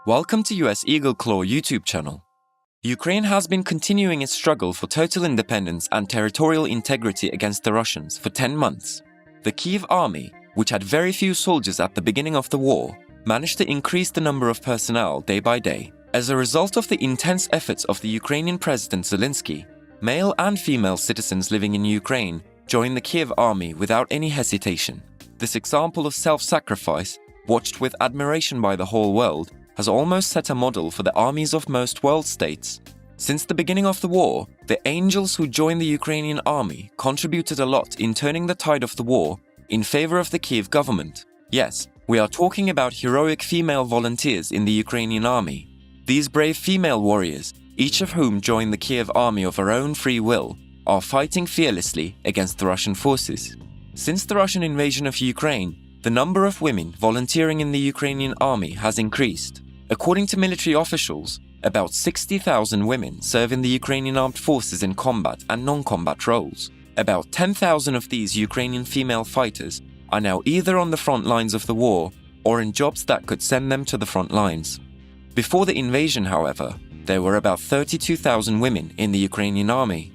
Welcome to US Eagle Claw YouTube channel. Ukraine has been continuing its struggle for total independence and territorial integrity against the Russians for 10 months. The Kyiv army, which had very few soldiers at the beginning of the war, managed to increase the number of personnel day by day. As a result of the intense efforts of the Ukrainian President Zelensky, male and female citizens living in Ukraine joined the Kyiv army without any hesitation. This example of self-sacrifice, watched with admiration by the whole world, has almost set a model for the armies of most world states. Since the beginning of the war, the angels who joined the Ukrainian army contributed a lot in turning the tide of the war in favor of the Kyiv government. Yes, we are talking about heroic female volunteers in the Ukrainian army. These brave female warriors, each of whom joined the Kyiv army of her own free will, are fighting fearlessly against the Russian forces. Since the Russian invasion of Ukraine, the number of women volunteering in the Ukrainian army has increased. According to military officials, about 60,000 women serve in the Ukrainian armed forces in combat and non-combat roles. About 10,000 of these Ukrainian female fighters are now either on the front lines of the war or in jobs that could send them to the front lines. Before the invasion, however, there were about 32,000 women in the Ukrainian army.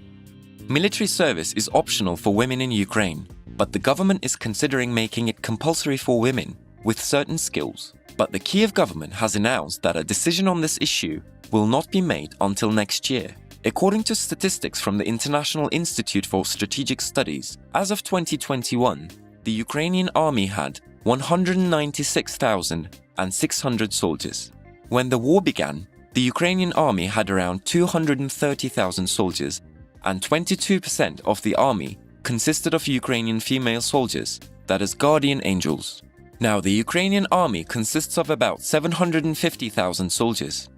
Military service is optional for women in Ukraine, but the government is considering making it compulsory for women with certain skills. But the Kyiv government has announced that a decision on this issue will not be made until next year. According to statistics from the International Institute for Strategic Studies, as of 2021, the Ukrainian army had 196,600 soldiers. When the war began, the Ukrainian army had around 230,000 soldiers, and 22% of the army consisted of Ukrainian female soldiers, that is guardian angels. Now, the Ukrainian army consists of about 750,000 soldiers.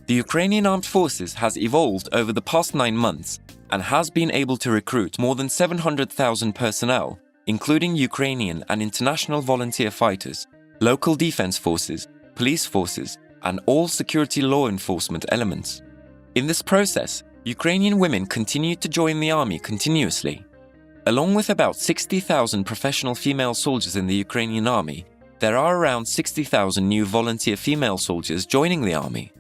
The Ukrainian armed forces has evolved over the past 9 months and has been able to recruit more than 700,000 personnel, including Ukrainian and international volunteer fighters, local defense forces, police forces, and all security law enforcement elements. In this process, Ukrainian women continued to join the army continuously. Along with about 60,000 professional female soldiers in the Ukrainian army, there are around 60,000 new volunteer female soldiers joining the army.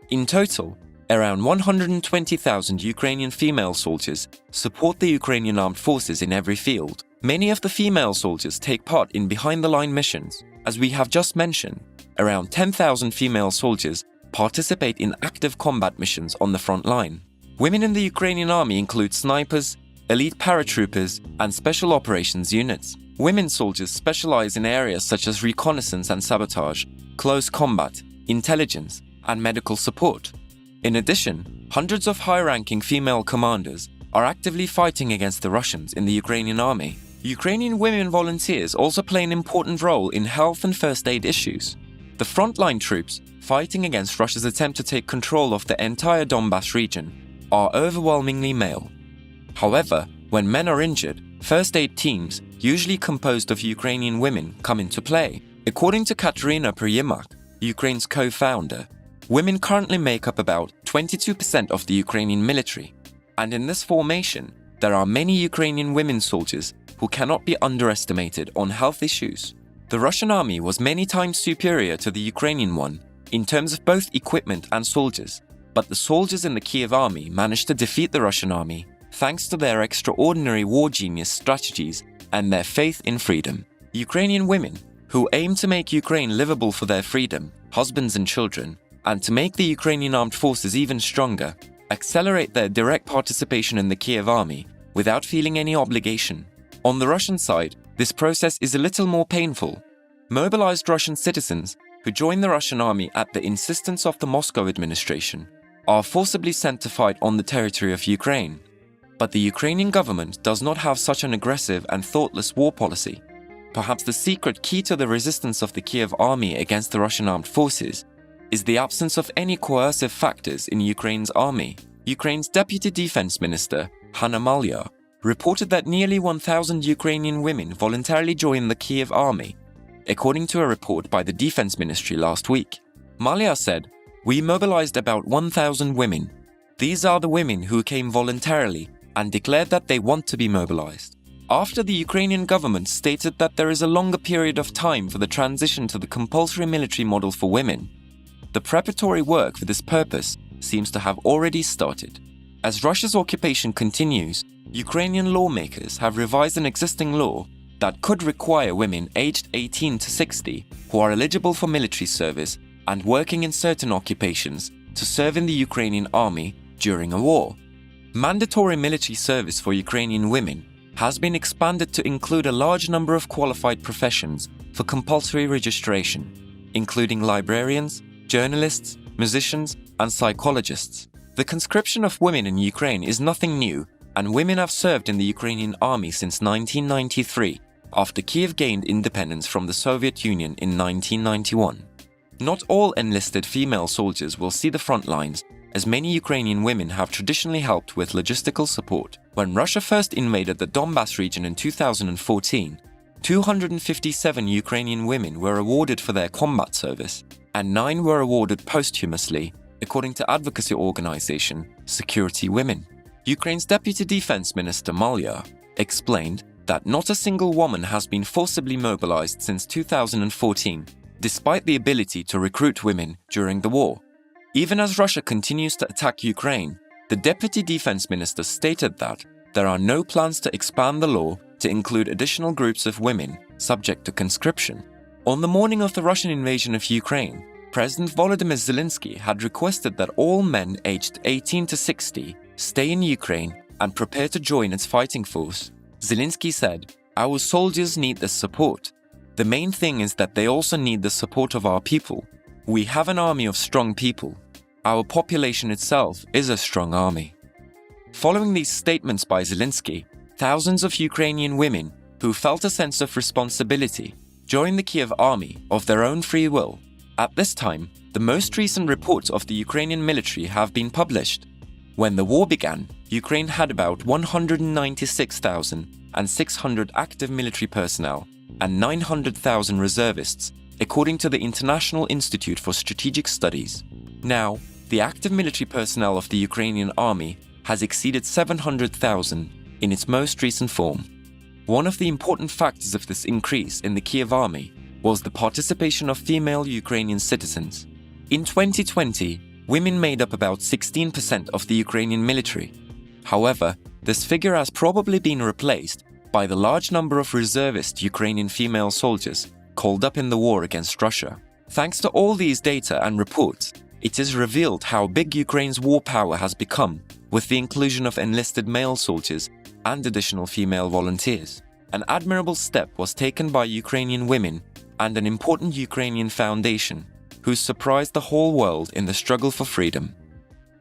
In total, around 120,000 Ukrainian female soldiers support the Ukrainian armed forces in every field. Many of the female soldiers take part in behind-the-line missions. As we have just mentioned, around 10,000 female soldiers participate in active combat missions on the front line. Women in the Ukrainian army include snipers, elite paratroopers, and special operations units. Women soldiers specialize in areas such as reconnaissance and sabotage, close combat, intelligence, and medical support. In addition, hundreds of high-ranking female commanders are actively fighting against the Russians in the Ukrainian army. Ukrainian women volunteers also play an important role in health and first aid issues. The frontline troops fighting against Russia's attempt to take control of the entire Donbas region are overwhelmingly male. However, when men are injured, first aid teams, usually composed of Ukrainian women, come into play. According to Katerina Priyemak, Ukraine's co-founder, women currently make up about 22% of the Ukrainian military, and in this formation, there are many Ukrainian women soldiers who cannot be underestimated on health issues. The Russian army was many times superior to the Ukrainian one in terms of both equipment and soldiers, but the soldiers in the Kyiv army managed to defeat the Russian army thanks to their extraordinary war genius strategies and their faith in freedom. Ukrainian women, who aim to make Ukraine livable for their freedom, husbands and children, and to make the Ukrainian armed forces even stronger, accelerate their direct participation in the Kyiv army without feeling any obligation. On the Russian side, this process is a little more painful. Mobilized Russian citizens who join the Russian army at the insistence of the Moscow administration are forcibly sent to fight on the territory of Ukraine. But the Ukrainian government does not have such an aggressive and thoughtless war policy. Perhaps the secret key to the resistance of the Kyiv army against the Russian armed forces is the absence of any coercive factors in Ukraine's army. Ukraine's Deputy Defense Minister, Hanna Maliar, reported that nearly 1,000 Ukrainian women voluntarily joined the Kyiv army, according to a report by the Defense Ministry last week. Maliar said, "We mobilized about 1,000 women. These are the women who came voluntarily and declared that they want to be mobilized. After the Ukrainian government stated that there is a longer period of time for the transition to the compulsory military model for women, the preparatory work for this purpose seems to have already started. As Russia's occupation continues, Ukrainian lawmakers have revised an existing law that could require women aged 18 to 60 who are eligible for military service and working in certain occupations to serve in the Ukrainian army during a war. Mandatory military service for Ukrainian women has been expanded to include a large number of qualified professions for compulsory registration, including librarians, journalists, musicians, and psychologists. The conscription of women in Ukraine is nothing new, and women have served in the Ukrainian army since 1993, after Kiev gained independence from the Soviet Union in 1991. Not all enlisted female soldiers will see the front lines, as many Ukrainian women have traditionally helped with logistical support. When Russia first invaded the Donbas region in 2014, 257 Ukrainian women were awarded for their combat service, and 9 were awarded posthumously, according to advocacy organization Security Women. Ukraine's Deputy Defense Minister Malya explained that not a single woman has been forcibly mobilized since 2014, despite the ability to recruit women during the war. Even as Russia continues to attack Ukraine, the Deputy Defense Minister stated that there are no plans to expand the law to include additional groups of women subject to conscription. On the morning of the Russian invasion of Ukraine, President Volodymyr Zelensky had requested that all men aged 18 to 60 stay in Ukraine and prepare to join its fighting force. Zelensky said, "Our soldiers need this support. The main thing is that they also need the support of our people. We have an army of strong people. Our population itself is a strong army." Following these statements by Zelensky, thousands of Ukrainian women who felt a sense of responsibility joined the Kiev army of their own free will. At this time, the most recent reports of the Ukrainian military have been published. When the war began, Ukraine had about 196,600 active military personnel and 900,000 reservists, according to the International Institute for Strategic Studies. Now, the active military personnel of the Ukrainian army has exceeded 700,000 in its most recent form. One of the important factors of this increase in the Kiev army was the participation of female Ukrainian citizens. In 2020, women made up about 16% of the Ukrainian military. However, this figure has probably been replaced by the large number of reservist Ukrainian female soldiers called up in the war against Russia. Thanks to all these data and reports, it is revealed how big Ukraine's war power has become with the inclusion of enlisted male soldiers and additional female volunteers. An admirable step was taken by Ukrainian women and an important Ukrainian foundation who surprised the whole world in the struggle for freedom.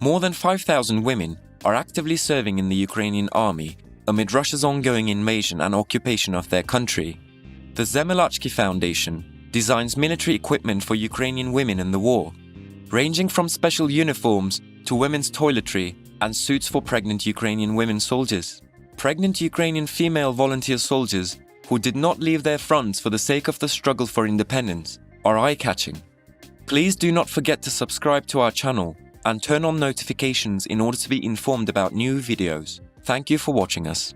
More than 5,000 women are actively serving in the Ukrainian army amid Russia's ongoing invasion and occupation of their country. The Zemelatsky Foundation designs military equipment for Ukrainian women in the war, ranging from special uniforms to women's toiletry and suits for pregnant Ukrainian women soldiers. Pregnant Ukrainian female volunteer soldiers who did not leave their fronts for the sake of the struggle for independence are eye-catching. Please do not forget to subscribe to our channel and turn on notifications in order to be informed about new videos. Thank you for watching us.